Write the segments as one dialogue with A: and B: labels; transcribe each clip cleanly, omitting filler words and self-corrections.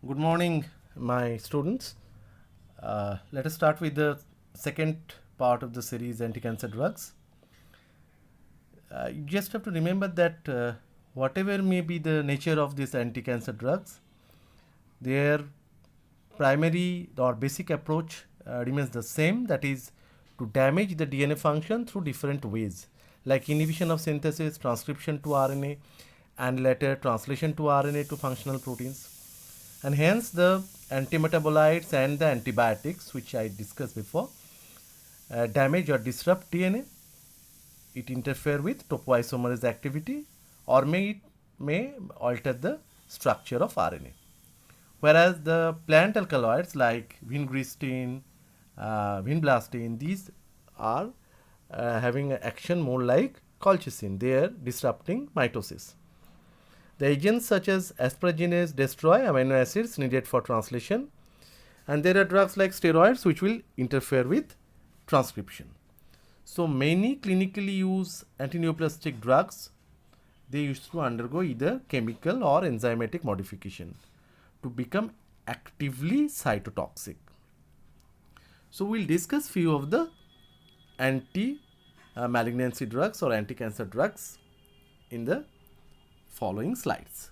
A: Good morning, my students. Let us start with the second part of the series anti-cancer drugs. You just have to remember that whatever may be the nature of these anti-cancer drugs, their primary or basic approach remains the same, that is to damage the DNA function through different ways, like inhibition of synthesis, transcription to RNA, and later translation to RNA to functional proteins. And hence the antimetabolites and the antibiotics, which I discussed before, damage or disrupt DNA. It interfere with topoisomerase activity, or may alter the structure of RNA. Whereas the plant alkaloids like vincristine, vinblastine, these are having an action more like colchicine. They are disrupting mitosis. The agents such as asparaginase destroy amino acids needed for translation, and there are drugs like steroids which will interfere with transcription. So many clinically used antineoplastic drugs, they used to undergo either chemical or enzymatic modification to become actively cytotoxic. So we'll discuss few of the anti malignancy drugs or anti-cancer drugs in the following slides.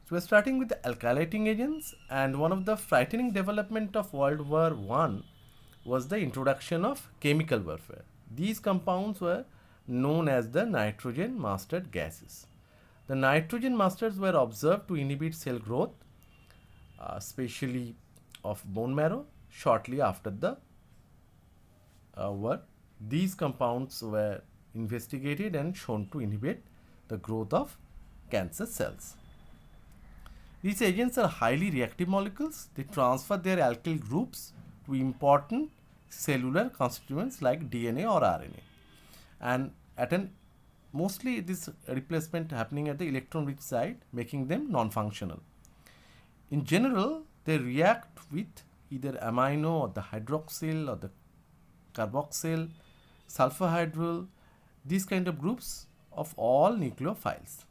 A: So we're starting with the alkylating agents, and one of the frightening development of World War I was the introduction of chemical warfare. These compounds were known as the nitrogen mastered gases. The nitrogen masters were observed to inhibit cell growth, especially of bone marrow, shortly after the war. These compounds were investigated and shown to inhibit the growth of cancer cells. These agents are highly reactive molecules. They transfer their alkyl groups to important cellular constituents like DNA or RNA. And at an mostly this replacement happening at the electron rich site, making them non-functional. In general, they react with either amino or the hydroxyl or the carboxyl, sulfurhydryl, these kind of groups of all nucleophiles.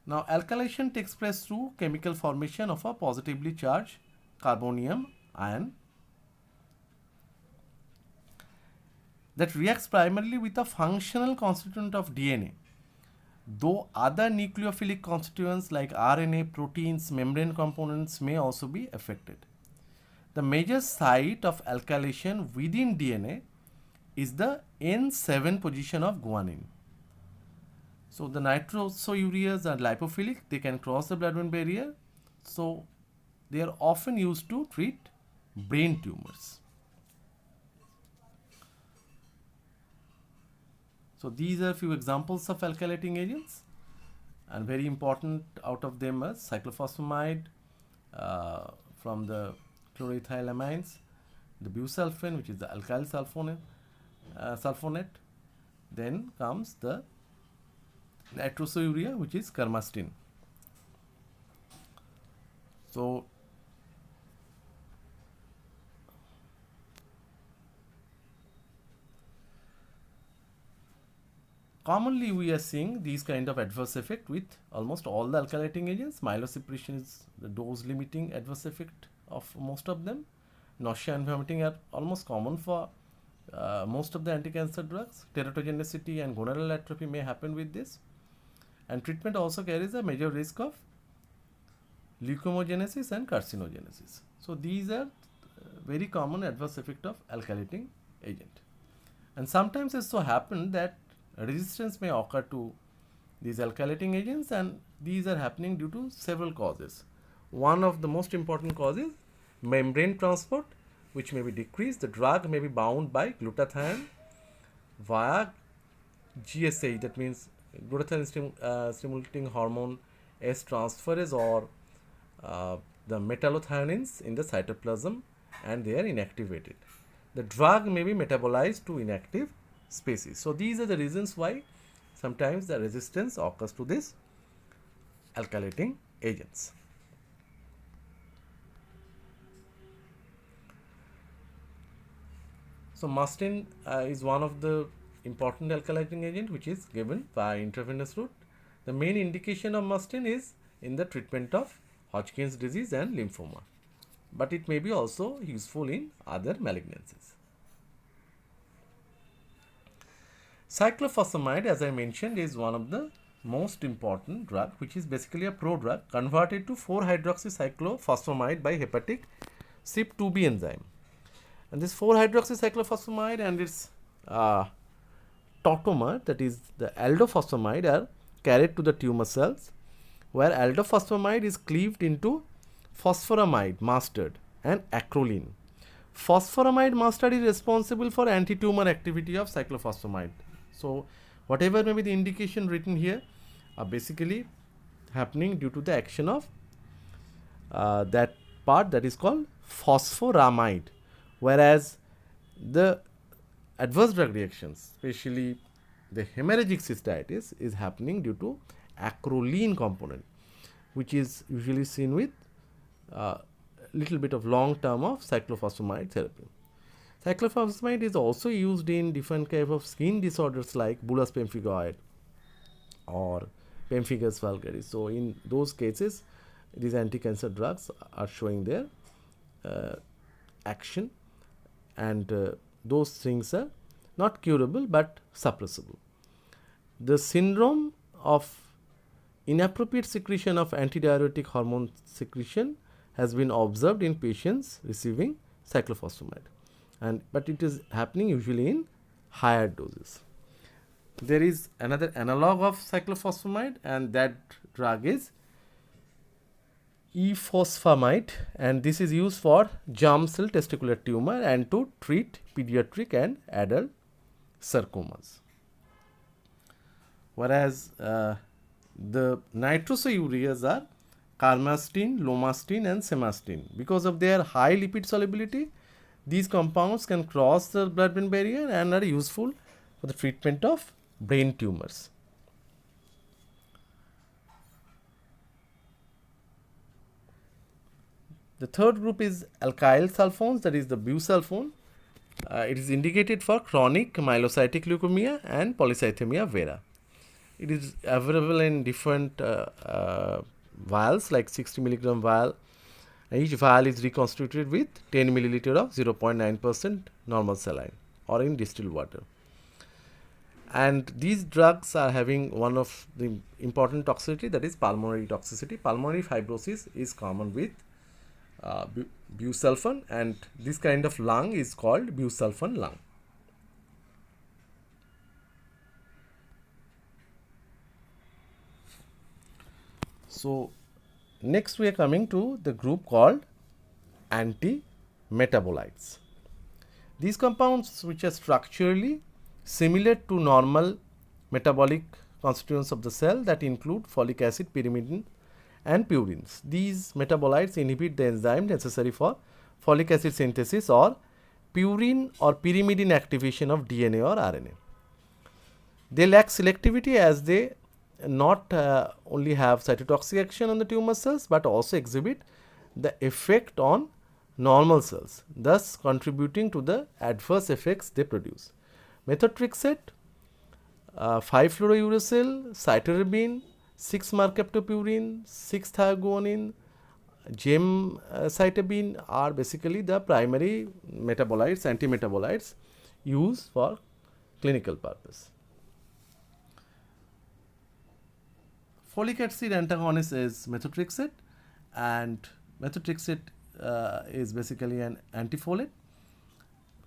A: Now, alkylation takes place through chemical formation of a positively charged carbonium ion that reacts primarily with a functional constituent of DNA, though other nucleophilic constituents like RNA, proteins, membrane components may also be affected. The major site of alkylation within DNA is the N7 position of guanine. So the nitrosoureas are lipophilic, they can cross the blood-brain barrier. So they are often used to treat brain tumors. So these are a few examples of alkylating agents, and very important out of them are cyclophosphamide from the chloroethylamines, the busulfan, which is the alkyl sulfonate. Then comes the nitrosourea, which is carmastine. So commonly we are seeing these kind of adverse effect with almost all the alkylating agents. Myelosuppression is the dose limiting adverse effect of most of them. Nausea and vomiting are almost common for most of the anti-cancer drugs. Teratogenicity and glomerular atrophy may happen with this. And treatment also carries a major risk of leukemogenesis and carcinogenesis. So these are very common adverse effect of alkylating agent. And sometimes it so happen that resistance may occur to these alkylating agents, and these are happening due to several causes. One of the most important causes, membrane transport, which may be decreased. The drug may be bound by glutathione via GSH, that means glutathione stimulating hormone S transferase, or the metallothioneins in the cytoplasm, and they are inactivated. The drug may be metabolized to inactive species. So these are the reasons why sometimes the resistance occurs to this alkylating agents. So mustine is one of the important alkylating agent which is given by intravenous route. The main indication of mustin is in the treatment of Hodgkin's disease and lymphoma, but it may be also useful in other malignancies. Cyclophosphamide, as I mentioned, is one of the most important drug, which is basically a prodrug converted to 4-hydroxycyclophosphamide by hepatic CYP2B enzyme. And this 4-hydroxycyclophosphamide and its tautomer, that is the aldophosphamide, are carried to the tumor cells, where aldophosphamide is cleaved into phosphoramide mustard and acrolein. Phosphoramide mustard is responsible for anti-tumor activity of cyclophosphamide. So, whatever may be the indication written here are basically happening due to the action of that part that is called phosphoramide, whereas the adverse drug reactions, especially the hemorrhagic cystitis, is happening due to acrolein component, which is usually seen with little bit of long term of cyclophosphamide therapy. Cyclophosphamide is also used in different kind of skin disorders like bullous pemphigoid or pemphigus vulgaris. So, in those cases, these anti-cancer drugs are showing their action, and those things are not curable but suppressible. The syndrome of inappropriate secretion of antidiuretic hormone secretion has been observed in patients receiving cyclophosphamide, but it is happening usually in higher doses. There is another analog of cyclophosphamide, and that drug is efosfamide, and this is used for germ cell testicular tumor and to treat pediatric and adult sarcomas. Whereas the nitrosoureas are carmastine, lomastine and semastine. Because of their high lipid solubility, these compounds can cross the blood-brain barrier and are useful for the treatment of brain tumors. The third group is alkyl sulfones, that is the busulfone. It is indicated for chronic myelocytic leukemia and polycythemia vera. It is available in different vials, like 60 milligram vial. Each vial is reconstituted with 10 milliliter of 0.9% normal saline or in distilled water. And these drugs are having one of the important toxicity, that is pulmonary toxicity. Pulmonary fibrosis is common with busulfan, and this kind of lung is called busulfan lung. So, next we are coming to the group called anti-metabolites. These compounds, which are structurally similar to normal metabolic constituents of the cell, that include folic acid, pyrimidine and purines. These metabolites inhibit the enzyme necessary for folic acid synthesis or purine or pyrimidine activation of DNA or RNA. They lack selectivity as they not only have cytotoxic action on the tumor cells but also exhibit the effect on normal cells, thus contributing to the adverse effects they produce. Methotrexate, 5-fluorouracil, cytarabine, 6-mercaptopurine, 6-thioguanine, gemcitabine are basically the primary metabolites, antimetabolites used for clinical purpose. Folic acid antagonist is methotrexate, and methotrexate is basically an antifolate.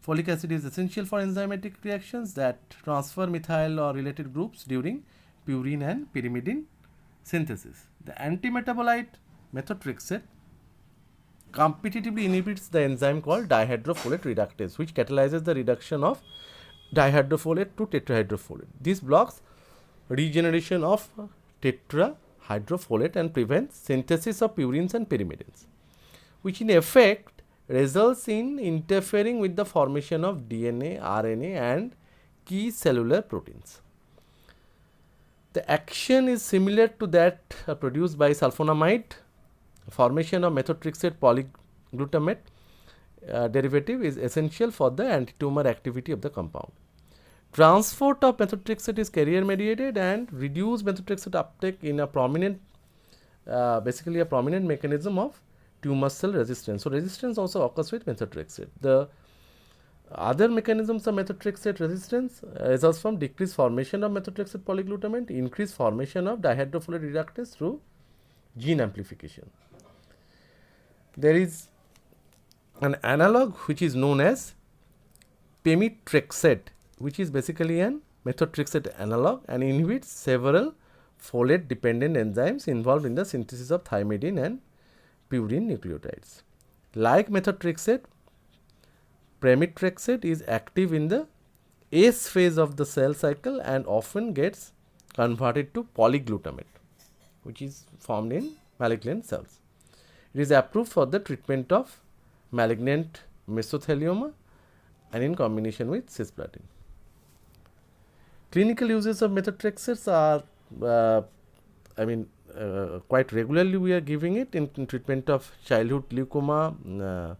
A: Folic acid is essential for enzymatic reactions that transfer methyl or related groups during purine and pyrimidine synthesis. The antimetabolite methotrexate competitively inhibits the enzyme called dihydrofolate reductase, which catalyzes the reduction of dihydrofolate to tetrahydrofolate. This blocks regeneration of tetrahydrofolate and prevents synthesis of purines and pyrimidines, which in effect results in interfering with the formation of DNA, RNA and key cellular proteins. The action is similar to that produced by sulfonamide. Formation of methotrexate polyglutamate derivative is essential for the antitumor activity of the compound. Transport of methotrexate is carrier mediated and reduced methotrexate uptake in a prominent, basically a prominent mechanism of tumor cell resistance. So, resistance also occurs with methotrexate. The other mechanisms of methotrexate resistance results from decreased formation of methotrexate polyglutamate, increased formation of dihydrofolate reductase through gene amplification. There is an analog which is known as pemetrexate, which is basically an methotrexate analog and inhibits several folate dependent enzymes involved in the synthesis of thymidine and purine nucleotides. Like methotrexate, pemetrexate is active in the S phase of the cell cycle and often gets converted to polyglutamate, which is formed in malignant cells. It is approved for the treatment of malignant mesothelioma and in combination with cisplatin. Clinical uses of methotrexate are, quite regularly we are giving it in treatment of childhood leukemia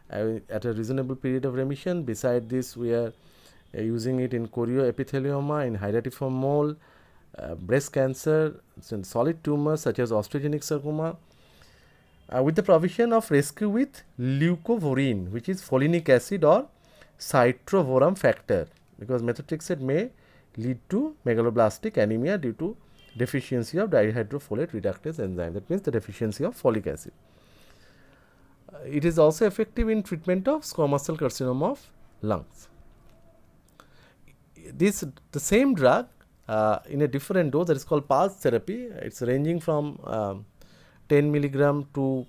A: at a reasonable period of remission. Beside this, we are using it in chorioepithelioma, in hydatiform mole, breast cancer, solid tumors such as osteogenic sarcoma, with the provision of rescue with leucovorin, which is folinic acid or cytovoram factor, because methotrexate may lead to megaloblastic anemia due to deficiency of dihydrofolate reductase enzyme. That means the deficiency of folic acid. It is also effective in treatment of squamous cell carcinoma of lungs. The same drug in a different dose, that is called pulse therapy. It's ranging from 10 milligram to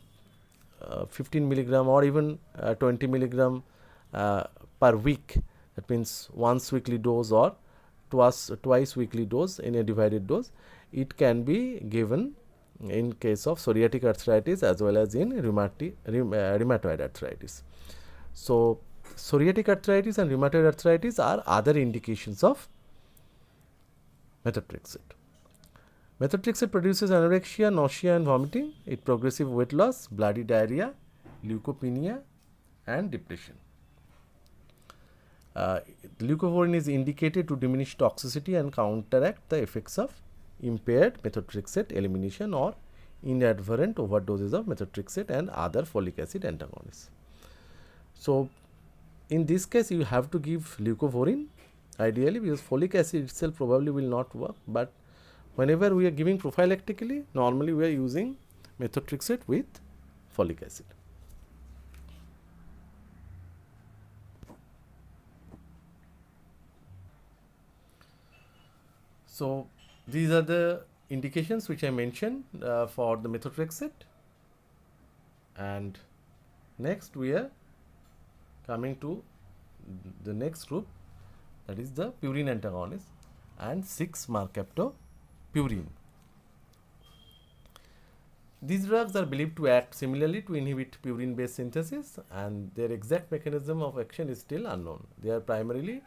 A: 15 milligram or even 20 milligram per week. That means once weekly dose or twice weekly dose in a divided dose. It can be given in case of psoriatic arthritis as well as in rheumatoid arthritis. So, psoriatic arthritis and rheumatoid arthritis are other indications of methotrexate. Methotrexate produces anorexia, nausea and vomiting. It progressive weight loss, bloody diarrhea, leukopenia and depression. Leucovorin is indicated to diminish toxicity and counteract the effects of impaired methotrexate elimination or inadvertent overdoses of methotrexate and other folic acid antagonists. So, in this case you have to give leucovorin ideally, because folic acid itself probably will not work, but whenever we are giving prophylactically, normally we are using methotrexate with folic acid. So, these are the indications which I mentioned for the methotrexate, and next we are coming to the next group, that is the purine antagonist and 6-mercaptopurine. These drugs are believed to act similarly to inhibit purine based synthesis, and their exact mechanism of action is still unknown. They are primarily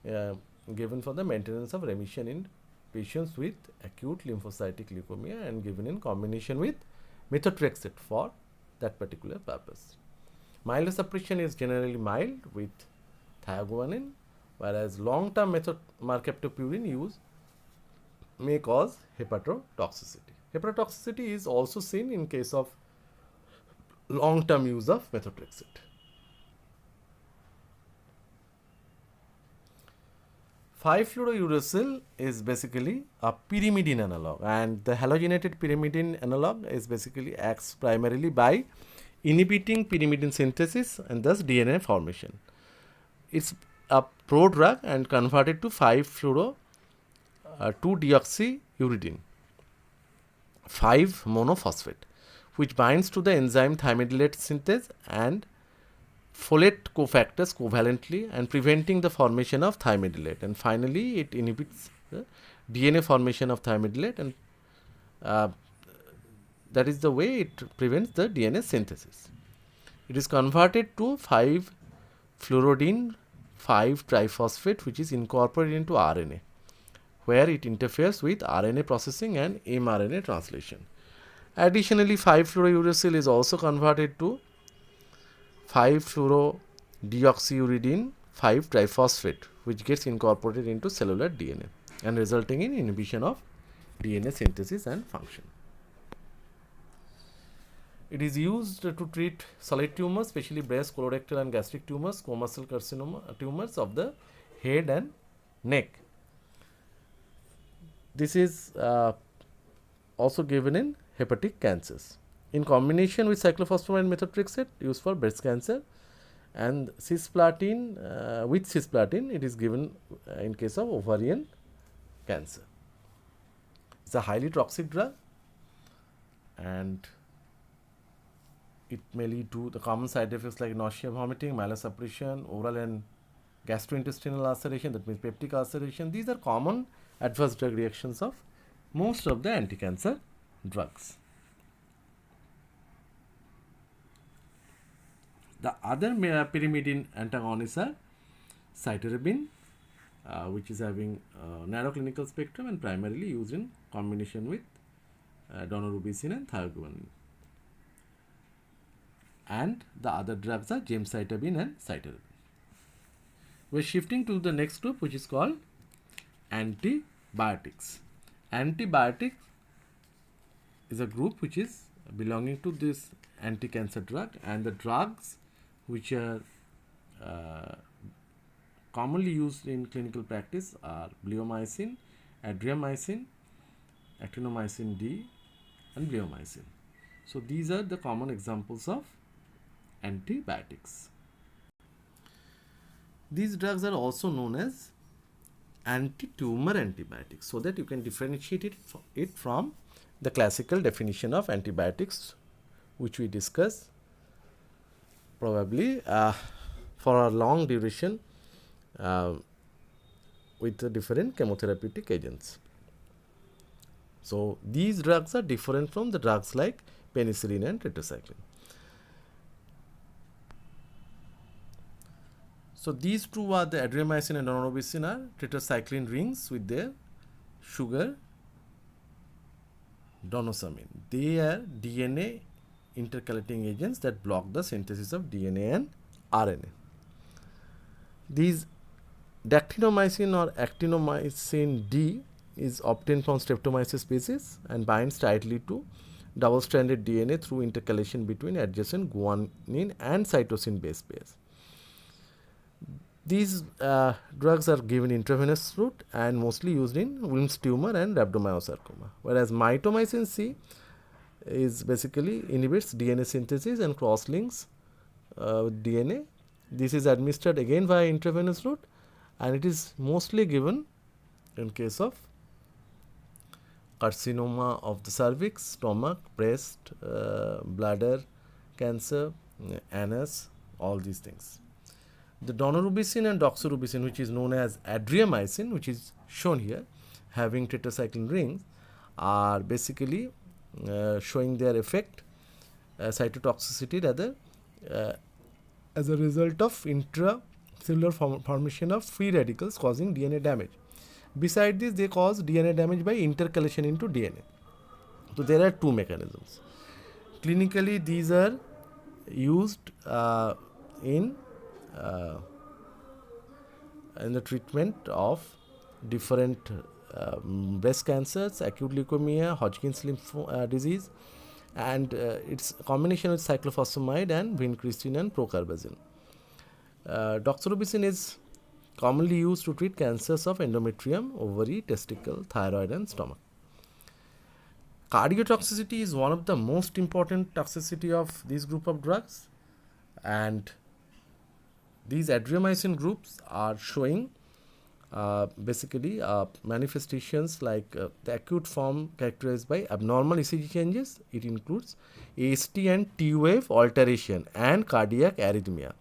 A: given for the maintenance of remission in patients with acute lymphocytic leukemia and given in combination with methotrexate for that particular purpose. Myelosuppression is generally mild with thiaguanine, whereas long-term mercaptopurine use may cause hepatotoxicity. Hepatotoxicity is also seen in case of long-term use of methotrexate. 5-fluorouracil is basically a pyrimidine analog, and the halogenated pyrimidine analog is basically acts primarily by inhibiting pyrimidine synthesis and thus DNA formation. It's a prodrug and converted to 5-fluoro-2-deoxyuridine 5-monophosphate, which binds to the enzyme thymidylate synthase and folate cofactors covalently and preventing the formation of thymidylate, and finally it inhibits the DNA formation of thymidylate, and that is the way it prevents the DNA synthesis. It is converted to 5-fluorodine 5-triphosphate, which is incorporated into RNA, where it interferes with RNA processing and mRNA translation. Additionally, 5-fluorouracil is also converted to 5-fluorodeoxyuridine 5-triphosphate, which gets incorporated into cellular DNA and resulting in inhibition of DNA synthesis and function. It is used to treat solid tumors, especially breast, colorectal and gastric tumors, squamous cell carcinoma tumors of the head and neck. This is also given in hepatic cancers. In combination with cyclophosphamide methotrexate used for breast cancer, and cisplatin with cisplatin it is given in case of ovarian cancer. It's a highly toxic drug and it may lead to the common side effects like nausea, vomiting, myelosuppression, oral and gastrointestinal ulceration, that means peptic ulceration. These are common adverse drug reactions of most of the anti-cancer drugs. The other pyrimidine antagonists are cytarabine, which is having narrow clinical spectrum and primarily used in combination with daunorubicin and thioguanine. And the other drugs are gemcitabine and cytarabine. We are shifting to the next group, which is called antibiotics. Antibiotics is a group which is belonging to this anti-cancer drug, and the drugs which are commonly used in clinical practice are bleomycin, adriamycin, actinomycin D and bleomycin. So these are the common examples of antibiotics. These drugs are also known as anti-tumor antibiotics, so that you can differentiate it from the classical definition of antibiotics, which we discuss probably for a long duration with the different chemotherapeutic agents. So these drugs are different from the drugs like penicillin and tetracycline. So these two are the adriamycin and daunorubicin are tetracycline rings with their sugar donosamine. They are DNA intercalating agents that block the synthesis of DNA and RNA. These dactinomycin or actinomycin D is obtained from Streptomyces species and binds tightly to double-stranded DNA through intercalation between adjacent guanine and cytosine base pairs. These drugs are given intravenous route and mostly used in Wilms tumor and rhabdomyosarcoma, whereas mitomycin C is basically inhibits DNA synthesis and cross-links with DNA. This is administered again via intravenous route and it is mostly given in case of carcinoma of the cervix, stomach, breast, bladder cancer, anus, all these things. The daunorubicin and doxorubicin, which is known as adriamycin, which is shown here, having tetracycline rings, are basically showing their effect, cytotoxicity rather, as a result of intracellular formation of free radicals causing DNA damage. Besides this, they cause DNA damage by intercalation into DNA. So there are two mechanisms. Clinically, these are used in the treatment of different breast cancers, acute leukemia, Hodgkin's disease, and its combination with cyclophosphamide and vincristine and procarbazine. Doxorubicin is commonly used to treat cancers of endometrium, ovary, testicle, thyroid and stomach. Cardiotoxicity is one of the most important toxicity of this group of drugs, and these adriamycin groups are showing basically manifestations like the acute form characterized by abnormal ECG changes. It includes AST and T wave alteration and cardiac arrhythmia.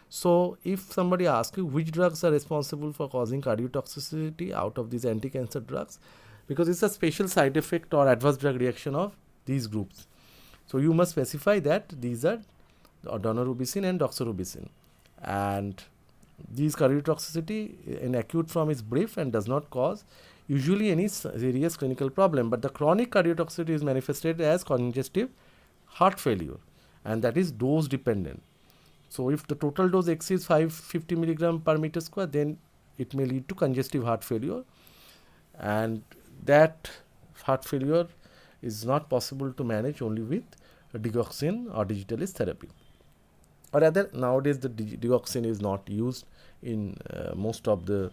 A: So if somebody asks you which drugs are responsible for causing cardiotoxicity out of these anti-cancer drugs, because it's a special side effect or adverse drug reaction of these groups, so you must specify that these are daunorubicin and doxorubicin. And these cardiotoxicity in acute form is brief and does not cause usually any serious clinical problem, but the chronic cardiotoxicity is manifested as congestive heart failure, and that is dose dependent. So if the total dose exceeds 550 milligram per meter square, then it may lead to congestive heart failure, and that heart failure is not possible to manage only with digoxin or digitalis therapy. Or rather, nowadays the digoxin is not used in most of the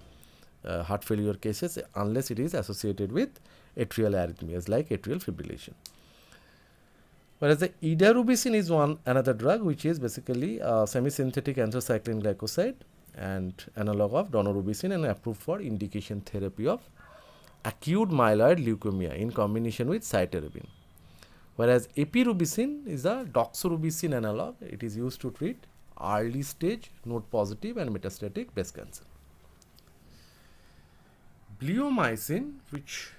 A: heart failure cases unless it is associated with atrial arrhythmias like atrial fibrillation. Whereas the idarubicin is another drug which is basically a semi-synthetic anthracycline glycoside and analog of daunorubicin and approved for indication therapy of acute myeloid leukemia in combination with cytarabine. Whereas epirubicin is a doxorubicin analog. It is used to treat early stage node positive and metastatic breast cancer. Bleomycin, which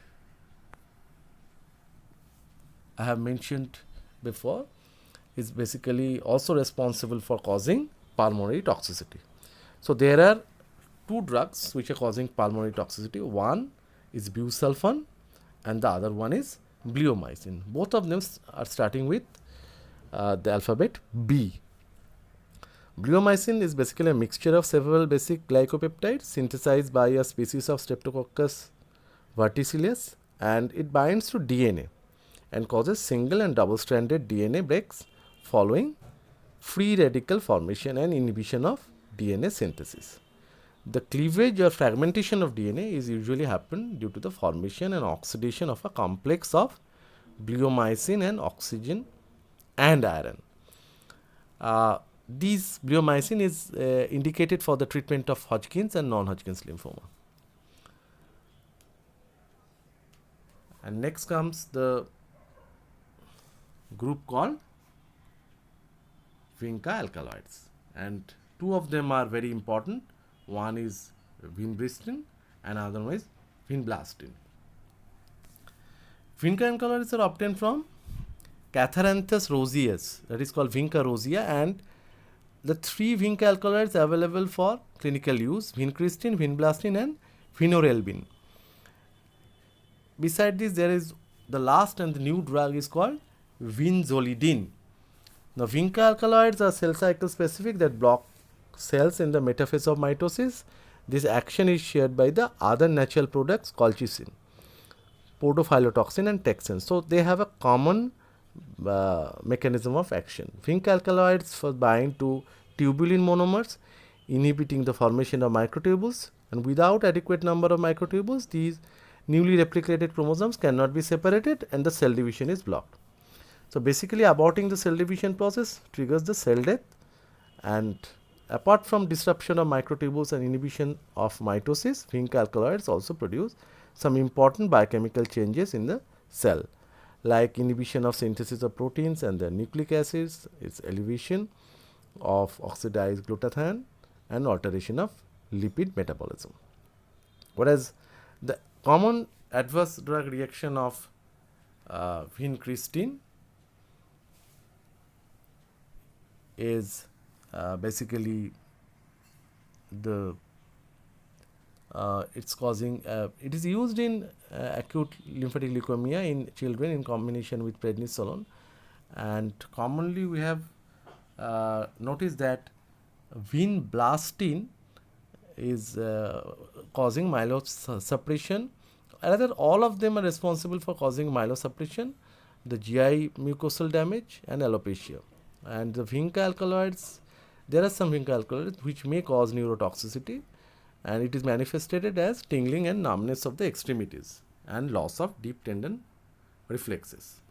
A: I have mentioned before, is basically also responsible for causing pulmonary toxicity. So there are two drugs which are causing pulmonary toxicity. One is busulfan and the other one is bleomycin. Both of them are starting with the alphabet B. Bleomycin is basically a mixture of several basic glycopeptides synthesized by a species of Streptococcus verticillus, and it binds to DNA and causes single and double stranded DNA breaks following free radical formation and inhibition of DNA synthesis. The cleavage or fragmentation of DNA is usually happen due to the formation and oxidation of a complex of bleomycin and oxygen and iron. These bleomycin is indicated for the treatment of Hodgkin's and non-Hodgkin's lymphoma. And next comes the group called vinca alkaloids, and two of them are very important. One is vinblastine and another one is vinblastine. Vinca alkaloids are obtained from Catharanthus roseus, that is called Vinca rosea, and the three vinca alkaloids available for clinical use: vincristine, vinblastine and vinorelbine. Beside this, there is the last and the new drug is called vinzolidine. Now, vinca alkaloids are cell cycle specific that block cells in the metaphase of mitosis. This action is shared by the other natural products colchicine, portofilatoxin and texin. So, they have a common mechanism of action. Vinca alkaloids bind to tubulin monomers, inhibiting the formation of microtubules, and without adequate number of microtubules, these newly replicated chromosomes cannot be separated and the cell division is blocked. So, basically aborting the cell division process triggers the cell death, and apart from disruption of microtubules and inhibition of mitosis, vinca alkaloids also produce some important biochemical changes in the cell, like inhibition of synthesis of proteins and the nucleic acids, its elevation of oxidized glutathione and alteration of lipid metabolism. Whereas the common adverse drug reaction of vincristine is basically the it's causing it is used in acute lymphatic leukemia in children in combination with prednisolone, and commonly we have noticed that vinblastine is causing myelosuppression. Rather, all of them are responsible for causing myelosuppression, the GI mucosal damage and alopecia. And the vinca alkaloids, there are some vinca alkaloids which may cause neurotoxicity, and it is manifested as tingling and numbness of the extremities and loss of deep tendon reflexes.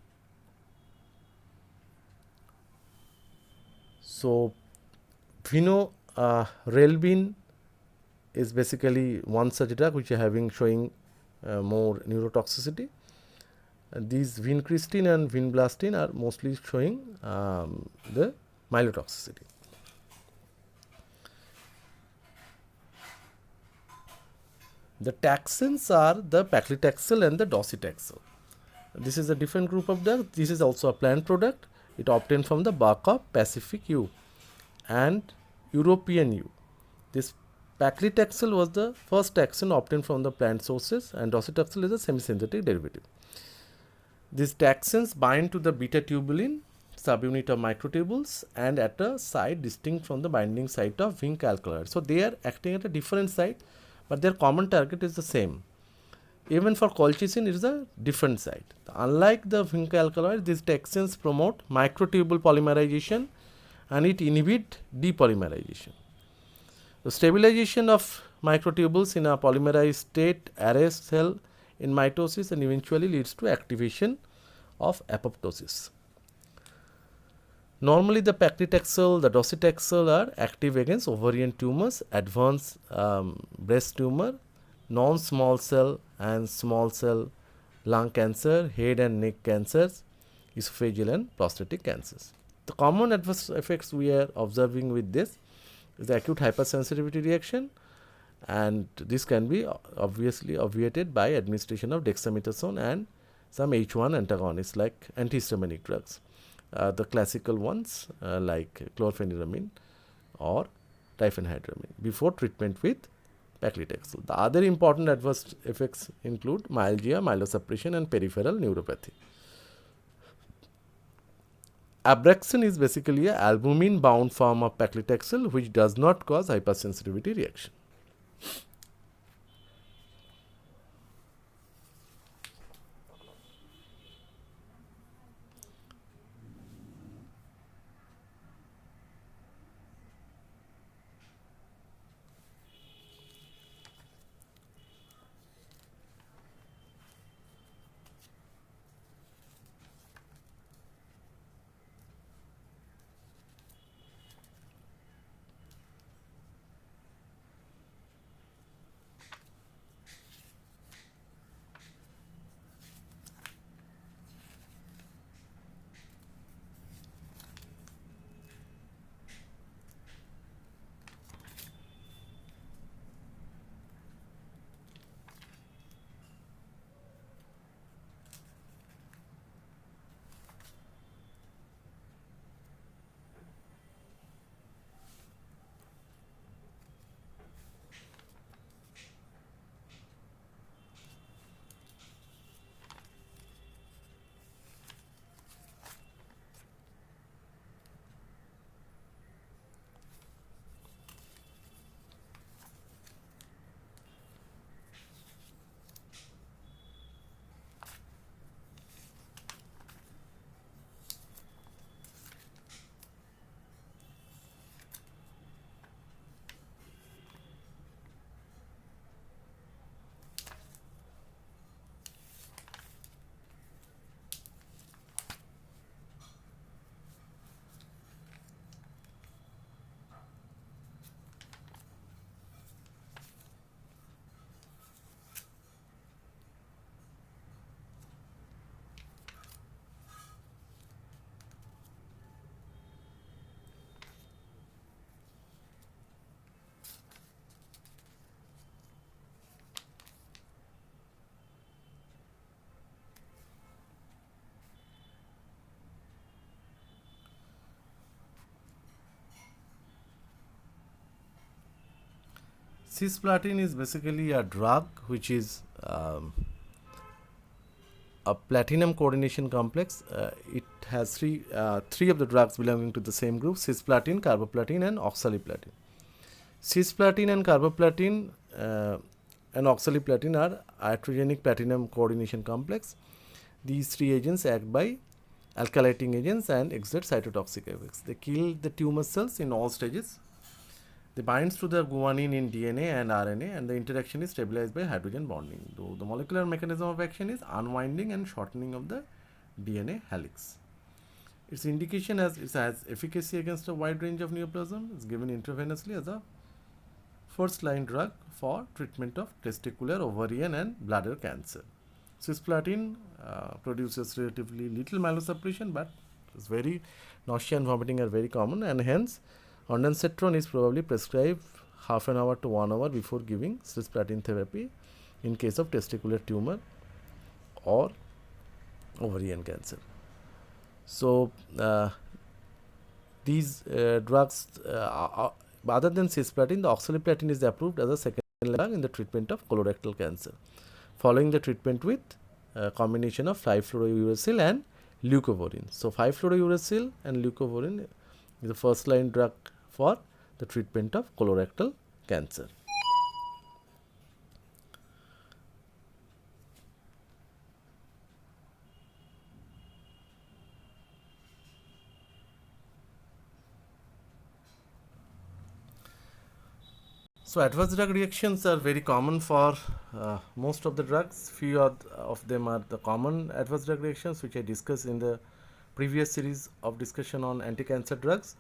A: So, vinorelbine is basically one such drug which is showing more neurotoxicity. These vincristine and vinblastine are mostly showing the myelotoxicity. The taxanes are the paclitaxel and the docetaxel. This is a different group of drugs. This is also a plant product. It obtained from the bark of Pacific yew and European yew. This paclitaxel was the first taxane obtained from the plant sources, and docetaxel is a semi-synthetic derivative. These taxanes bind to the beta tubulin subunit of microtubules and at a site distinct from the binding site of vinca alkaloid. So, they are acting at a different site, but their common target is the same. Even for colchicine, it is a different site. Unlike the vinca alkaloids, these texins promote microtubule polymerization and it inhibit depolymerization. The stabilization of microtubules in a polymerized state arrests cell in mitosis and eventually leads to activation of apoptosis. Normally, the paclitaxel, the docetaxel are active against ovarian tumors, advanced breast tumor, non-small cell and small cell lung cancer, head and neck cancers, esophageal and prostatic cancers. The common adverse effects we are observing with this is the acute hypersensitivity reaction, and this can be obviously obviated by administration of dexamethasone and some H1 antagonists like antihistaminic drugs. The classical ones like chlorpheniramine or diphenhydramine before treatment with paclitaxel. The other important adverse effects include myalgia, myelosuppression and peripheral neuropathy. Abraxane is basically a albumin bound form of paclitaxel which does not cause hypersensitivity reaction. Cisplatin is basically a drug which is a platinum coordination complex. It has three of the drugs belonging to the same group: cisplatin, carboplatin, and oxaliplatin. Cisplatin and carboplatin and oxaliplatin are iatrogenic platinum coordination complex. These three agents act by alkylating agents and exert cytotoxic effects. They kill the tumor cells in all stages. They binds to the guanine in DNA and RNA, and the interaction is stabilized by hydrogen bonding. Though the molecular mechanism of action is unwinding and shortening of the DNA helix. Its indication as it has efficacy against a wide range of neoplasm. Is given intravenously as a first line drug for treatment of testicular, ovarian, and bladder cancer. Cisplatin produces relatively little myelosuppression, but it's very nausea and vomiting are very common, and hence ondansetron is probably prescribed half an hour to 1 hour before giving cisplatin therapy in case of testicular tumor or ovarian cancer. So these drugs, other than cisplatin, the oxaliplatin is approved as a second drug in the treatment of colorectal cancer, following the treatment with a combination of 5-fluorouracil and leucovorin. So 5-fluorouracil and leucovorin is the first line drug for the treatment of colorectal cancer. So adverse drug reactions are very common for most of the drugs. Few of them are the common adverse drug reactions which I discussed in the previous series of discussion on anti-cancer drugs.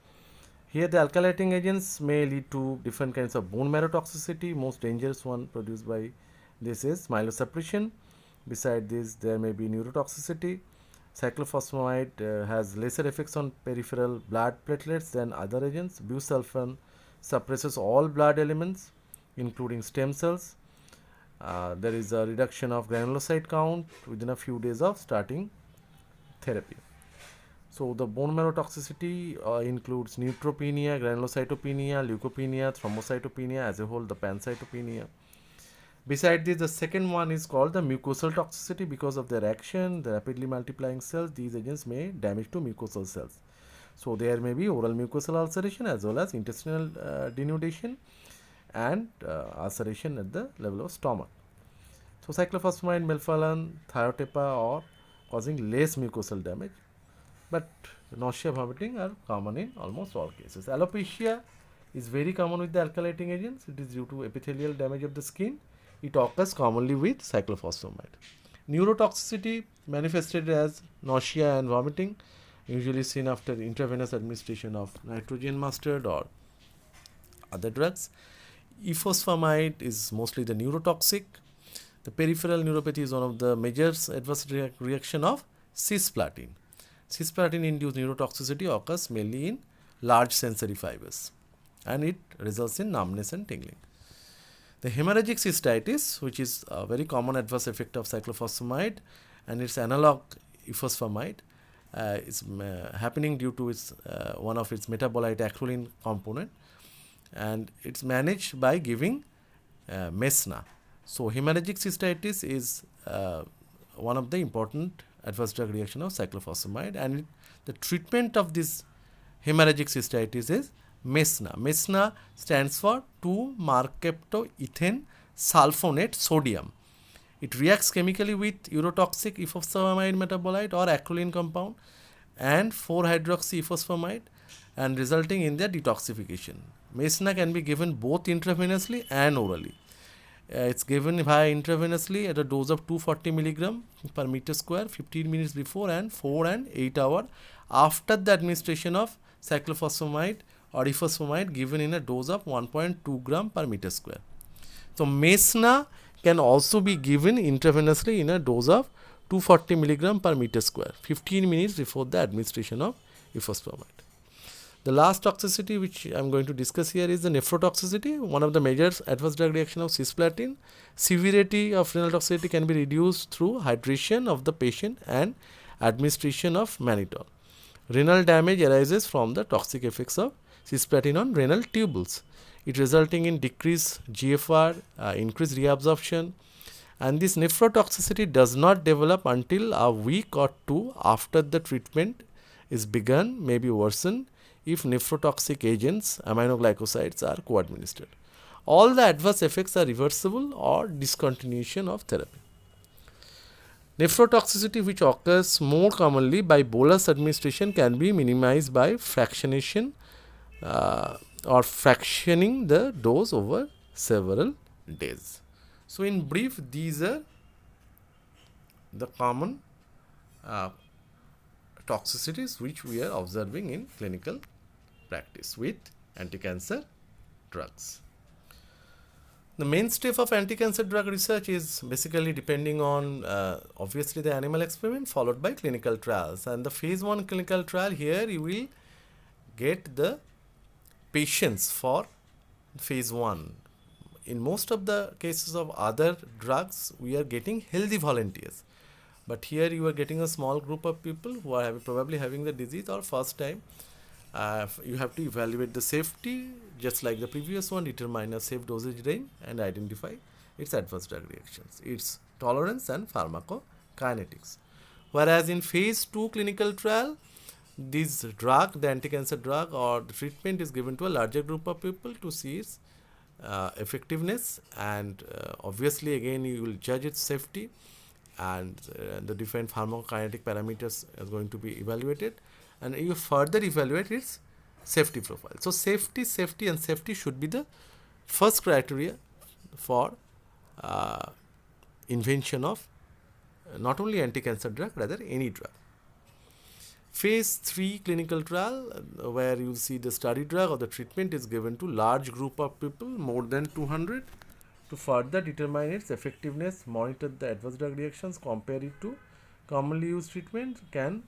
A: Here the alkylating agents may lead to different kinds of bone marrow toxicity. Most dangerous one produced by this is myelosuppression. Beside this, there may be neurotoxicity. Cyclophosphamide has lesser effects on peripheral blood platelets than other agents. Busulfan suppresses all blood elements, including stem cells. There is a reduction of granulocyte count within a few days of starting therapy. So the bone marrow toxicity includes neutropenia, granulocytopenia, leukopenia, thrombocytopenia, as a whole the pancytopenia. Beside this, the second one is called the mucosal toxicity. Because of their action, the rapidly multiplying cells, these agents may damage to mucosal cells. So there may be oral mucosal ulceration as well as intestinal denudation and ulceration at the level of stomach. So cyclophosphamide, melphalan, thiotepa are causing less mucosal damage, but nausea, vomiting are common in almost all cases. Alopecia is very common with the alkylating agents. It is due to epithelial damage of the skin. It occurs commonly with cyclophosphamide. Neurotoxicity manifested as nausea and vomiting, usually seen after intravenous administration of nitrogen mustard or other drugs. Ifosfamide is mostly the neurotoxic. The peripheral neuropathy is one of the major adverse reaction of cisplatin. Cisplatin induced neurotoxicity occurs mainly in large sensory fibers and it results in numbness and tingling. The hemorrhagic cystitis, which is a very common adverse effect of cyclophosphamide and its analog ifosfamide, is happening due to its one of its metabolite acrolein component, and it's managed by giving Mesna. So hemorrhagic cystitis is one of the important adverse drug reaction of cyclophosphamide, and the treatment of this hemorrhagic cystitis is Mesna. Mesna stands for 2-mercaptoethane sulfonate sodium. It reacts chemically with urotoxic ifosfamide metabolite or acrolein compound and 4-hydroxy-ifosfamide and resulting in their detoxification. Mesna can be given both intravenously and orally. It's given via intravenously at a dose of 240 mg per meter square 15 minutes before and 4 and 8 hours after the administration of cyclophosphamide or ifosfamide given in a dose of 1.2 gram per meter square. So Mesna can also be given intravenously in a dose of 240 mg per meter square 15 minutes before the administration of ifosfamide. The last toxicity which I am going to discuss here is the nephrotoxicity, one of the major adverse drug reaction of cisplatin. Severity of renal toxicity can be reduced through hydration of the patient and administration of mannitol. Renal damage arises from the toxic effects of cisplatin on renal tubules. It resulting in decreased GFR, increased reabsorption, and this nephrotoxicity does not develop until a week or two after the treatment is begun, may be worsened if nephrotoxic agents, aminoglycosides, are co-administered. All the adverse effects are reversible or discontinuation of therapy. Nephrotoxicity, which occurs more commonly by bolus administration, can be minimized by fractionation or fractioning the dose over several days. So in brief, these are the common toxicities which we are observing in clinical practice with anti-cancer drugs. The mainstay of anti-cancer drug research is basically depending on obviously the animal experiment followed by clinical trials, and the phase 1 clinical trial, here you will get the patients for phase 1. In most of the cases of other drugs, we are getting healthy volunteers, but here you are getting a small group of people who are probably having the disease or first time. You have to evaluate the safety just like the previous one, determine a safe dosage range and identify its adverse drug reactions, its tolerance and pharmacokinetics. Whereas in phase 2 clinical trial, this drug, the anti-cancer drug or the treatment, is given to a larger group of people to see its effectiveness, and obviously again you will judge its safety, and the different pharmacokinetic parameters are going to be evaluated, and you further evaluate its safety profile. So safety should be the first criteria for uh, invention of not only anti-cancer drug, rather any drug. Phase 3 clinical trial, where you see the study drug or the treatment is given to large group of people, more than 200, to further determine its effectiveness, monitor the adverse drug reactions, compare it to commonly used treatment, can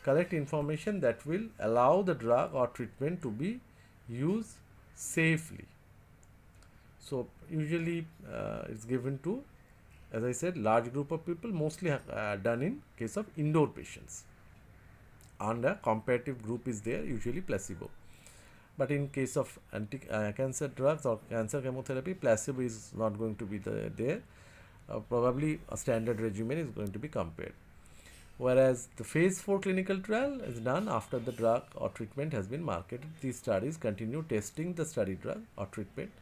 A: collect information that will allow the drug or treatment to be used safely. So usually it's given to, as I said, large group of people, mostly done in case of indoor patients, and a comparative group is there, usually placebo. But in case of anti-cancer drugs or cancer chemotherapy, placebo is not going to be there. Probably a standard regimen is going to be compared. Whereas the phase 4 clinical trial is done after the drug or treatment has been marketed. These studies continue testing the study drug or treatment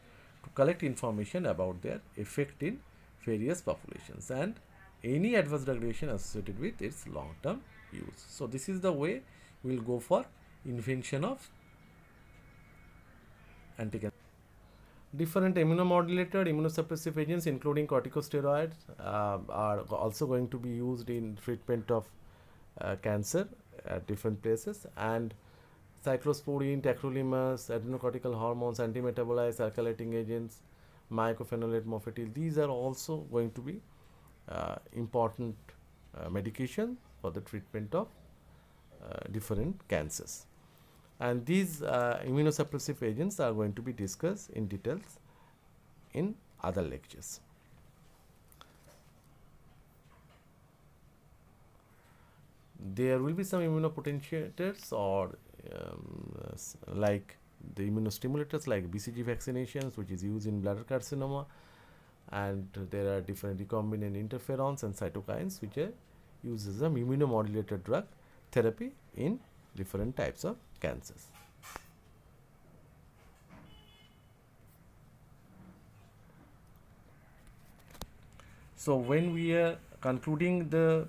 A: to collect information about their effect in various populations and any adverse drug reaction associated with its long-term use. So this is the way we will go for invention of anti-cancer. Different immunomodulator, immunosuppressive agents, including corticosteroids, are also going to be used in treatment of cancer at different places, and cyclosporine, tacrolimus, adrenocortical hormones, antimetabolites, alkylating agents, mycophenolate mofetil, these are also going to be important medication for the treatment of different cancers. And these immunosuppressive agents are going to be discussed in details in other lectures. There will be some immunopotentiators or like the immunostimulators like BCG vaccinations, which is used in bladder carcinoma, and there are different recombinant interferons and cytokines which are used as a immunomodulator drug therapy in different types of cancers. So when we are concluding the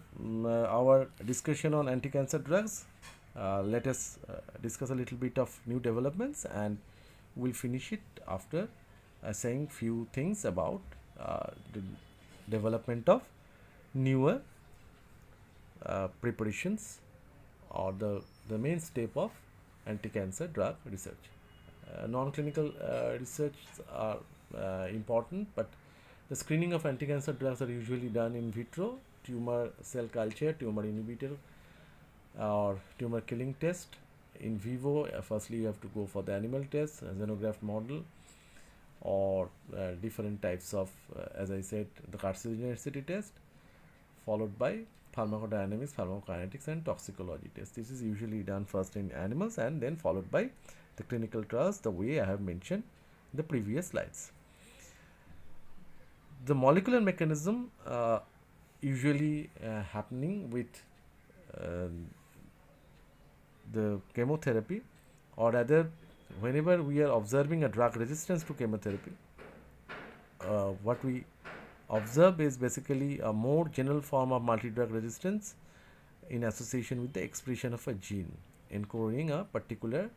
A: our discussion on anti-cancer drugs, let us discuss a little bit of new developments, and we'll finish it after saying few things about the development of newer preparations or the main step of anti-cancer drug research. Non-clinical research are important, but the screening of anti-cancer drugs are usually done in vitro, tumor cell culture, tumor inhibitor or tumor killing test. In vivo, firstly you have to go for the animal test, xenograft model, or different types of, as I said, the carcinogenicity test, followed by pharmacodynamics, pharmacokinetics and toxicology test. This is usually done first in animals and then followed by the clinical trials, the way I have mentioned in the previous slides. The molecular mechanism usually happening with the chemotherapy, or rather whenever we are observing a drug resistance to chemotherapy, what we observe is basically a more general form of multi-drug resistance in association with the expression of a gene encoding a particular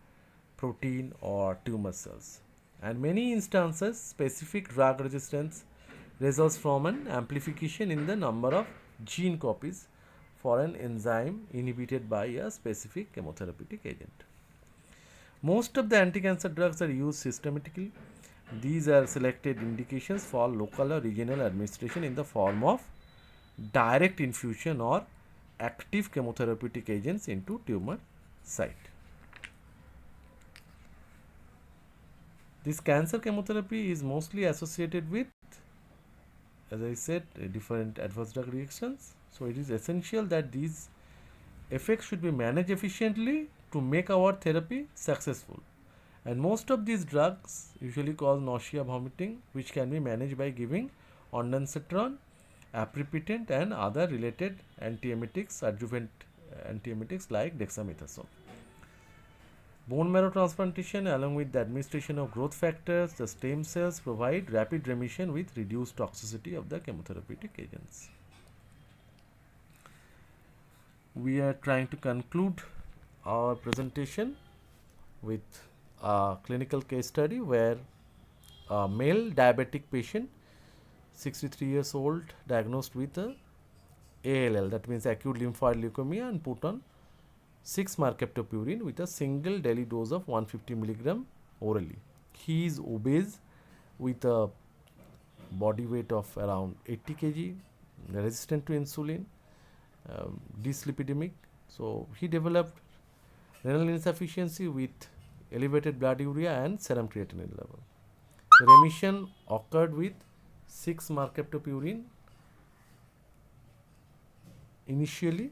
A: protein or tumor cells. And many instances, specific drug resistance results from an amplification in the number of gene copies for an enzyme inhibited by a specific chemotherapeutic agent. Most of the anti-cancer drugs are used systematically. These are selected indications for local or regional administration in the form of direct infusion or active chemotherapeutic agents into tumor site. This cancer chemotherapy is mostly associated with, as I said, different adverse drug reactions. So it is essential that these effects should be managed efficiently to make our therapy successful. And most of these drugs usually cause nausea, vomiting, which can be managed by giving ondansetron, aprepitant and other related antiemetics, adjuvant antiemetics like dexamethasone. Bone marrow transplantation along with the administration of growth factors, the stem cells provide rapid remission with reduced toxicity of the chemotherapeutic agents. We are trying to conclude our presentation with a clinical case study where a male diabetic patient, 63 years old, diagnosed with a ALL, that means acute lymphoid leukemia, and put on 6 mercaptopurine with a single daily dose of 150 milligram orally. He is obese with a body weight of around 80 kg, resistant to insulin, dyslipidemic. So he developed renal insufficiency with elevated blood urea and serum creatinine level. Remission occurred with 6 mercaptopurine initially,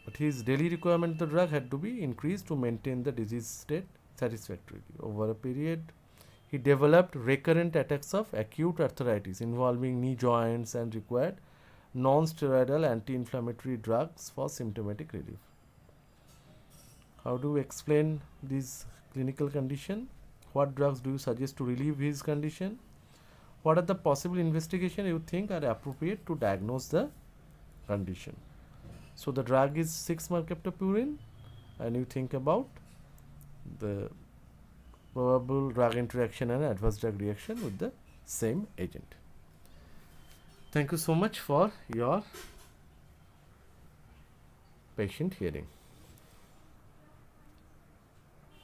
A: but his daily requirement of the drug had to be increased to maintain the disease state satisfactorily. Over a period, he developed recurrent attacks of acute arthritis involving knee joints and required non-steroidal anti-inflammatory drugs for symptomatic relief. How do you explain this clinical condition? What drugs do you suggest to relieve his condition? What are the possible investigations you think are appropriate to diagnose the condition? So the drug is 6 mercaptopurine, and you think about the probable drug interaction and adverse drug reaction with the same agent. Thank you so much for your patient hearing.